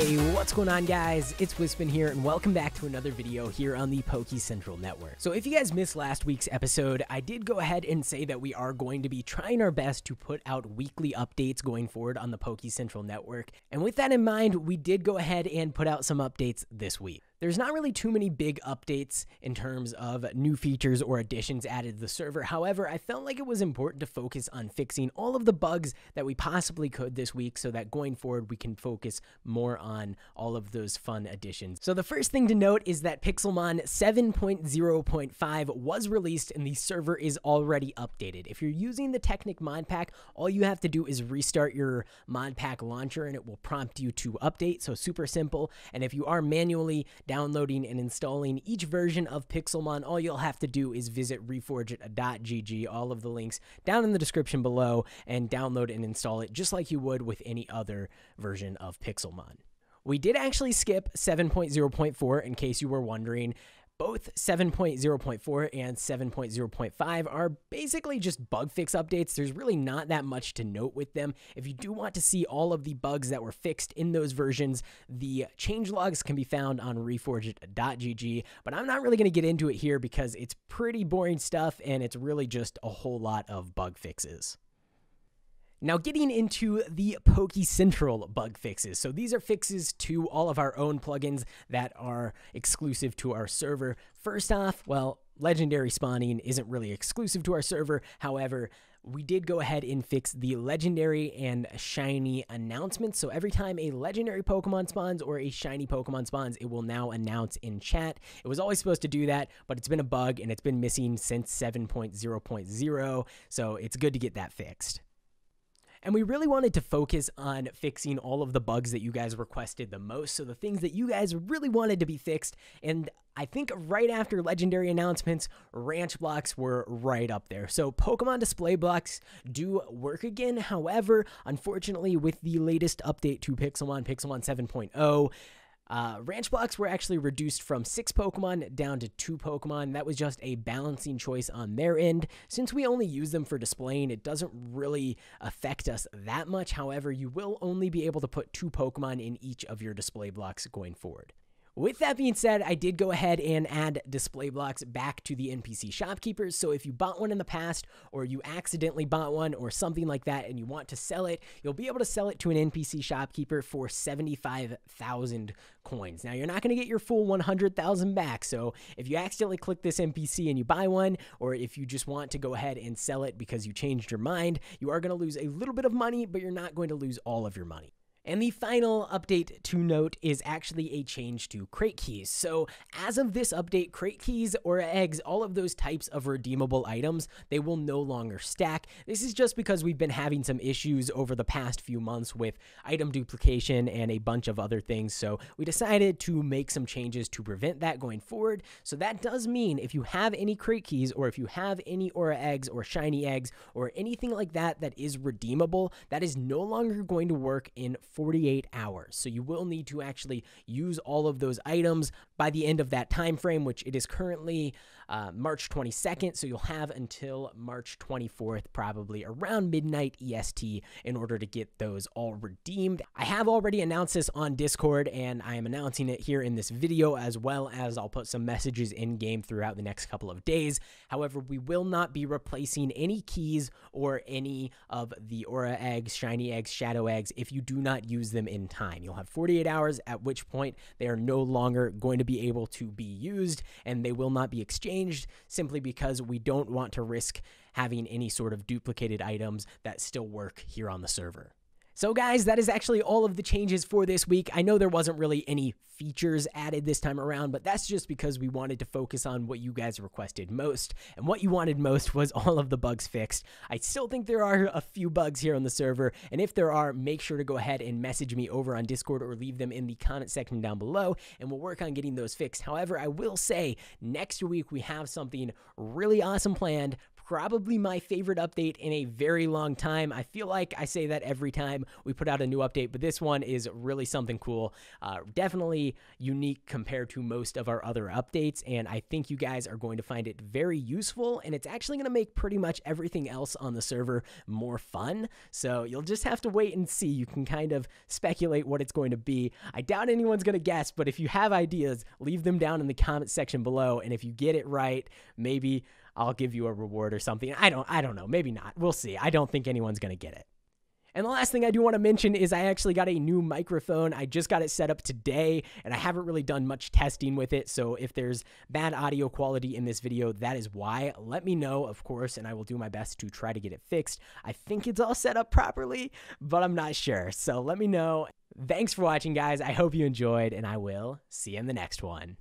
Hey, what's going on, guys? It's Wispin here, and welcome back to another video here on the Pokecentral Network. So if you guys missed last week's episode, I did go ahead and say that we are going to be trying our best to put out weekly updates going forward on the Pokecentral Network. And with that in mind, we did go ahead and put out some updates this week. There's not really too many big updates in terms of new features or additions added to the server. However, I felt like it was important to focus on fixing all of the bugs that we possibly could this week so that going forward we can focus more on all of those fun additions. So the first thing to note is that Pixelmon 7.0.5 was released and the server is already updated. If you're using the Technic mod pack, all you have to do is restart your mod pack launcher and it will prompt you to update. So super simple. And if you are manually downloading and installing each version of Pixelmon, all you'll have to do is visit reforge.gg, all of the links down in the description below, and download and install it just like you would with any other version of Pixelmon. We did actually skip 7.0.4 in case you were wondering. Both 7.0.4 and 7.0.5 are basically just bug fix updates. There's really not that much to note with them. If you do want to see all of the bugs that were fixed in those versions, the changelogs can be found on reforge.gg, but I'm not really going to get into it here because it's pretty boring stuff and it's really just a whole lot of bug fixes. Now getting into the Pokecentral bug fixes. So these are fixes to all of our own plugins that are exclusive to our server. First off, well, legendary spawning isn't really exclusive to our server. However, we did go ahead and fix the legendary and shiny announcements. So every time a legendary Pokemon spawns or a shiny Pokemon spawns, it will now announce in chat. It was always supposed to do that, but it's been a bug and it's been missing since 7.0.0. So it's good to get that fixed. And we really wanted to focus on fixing all of the bugs that you guys requested the most. So the things that you guys really wanted to be fixed. And I think right after legendary announcements, ranch blocks were right up there. So Pokemon display blocks do work again. However, unfortunately, with the latest update to Pixelmon 7.0, ranch blocks were actually reduced from 6 Pokemon down to 2 Pokemon. That was just a balancing choice on their end. Since we only use them for displaying, it doesn't really affect us that much. However, you will only be able to put 2 Pokemon in each of your display blocks going forward. With that being said, I did go ahead and add display blocks back to the NPC shopkeepers. So if you bought one in the past or you accidentally bought one or something like that and you want to sell it, you'll be able to sell it to an NPC shopkeeper for 75,000 coins. Now, you're not going to get your full 100,000 back. So if you accidentally click this NPC and you buy one, or if you just want to go ahead and sell it because you changed your mind, you are going to lose a little bit of money, but you're not going to lose all of your money. And the final update to note is actually a change to crate keys. So as of this update, crate keys, aura eggs, all of those types of redeemable items, they will no longer stack. This is just because we've been having some issues over the past few months with item duplication and a bunch of other things. So we decided to make some changes to prevent that going forward. So that does mean if you have any crate keys or if you have any aura eggs or shiny eggs or anything like that that is redeemable, that is no longer going to work in 48 hours. So you will need to actually use all of those items by the end of that time frame, which it is currently March 22nd. So you'll have until March 24th, probably around midnight EST, in order to get those all redeemed. I have already announced this on Discord, and I am announcing it here in this video, as well as I'll put some messages in game throughout the next couple of days. However, we will not be replacing any keys or any of the aura eggs, shiny eggs, shadow eggs if you do not use them in time. You'll have 48 hours, at which point they are no longer going to be able to be used, and they will not be exchanged simply because we don't want to risk having any sort of duplicated items that still work here on the server. So guys, that is actually all of the changes for this week. I know there wasn't really any features added this time around, but that's just because we wanted to focus on what you guys requested most, and what you wanted most was all of the bugs fixed. I still think there are a few bugs here on the server, and if there are, make sure to go ahead and message me over on Discord or leave them in the comment section down below, and we'll work on getting those fixed. However, I will say next week we have something really awesome planned. probably my favorite update in a very long time. I feel like I say that every time we put out a new update, but this one is really something cool. Definitely unique compared to most of our other updates, and I think you guys are going to find it very useful, and it's actually going to make pretty much everything else on the server more fun. So you'll just have to wait and see. You can kind of speculate what it's going to be. I doubt anyone's going to guess, but if you have ideas, leave them down in the comment section below, and if you get it right, maybe I'll give you a reward or something. I don't know. Maybe not. We'll see. I don't think anyone's going to get it. And the last thing I do want to mention is I actually got a new microphone. I just got it set up today, and I haven't really done much testing with it. So if there's bad audio quality in this video, that is why. Let me know, of course, and I will do my best to try to get it fixed. I think it's all set up properly, but I'm not sure. So let me know. Thanks for watching, guys. I hope you enjoyed, and I will see you in the next one.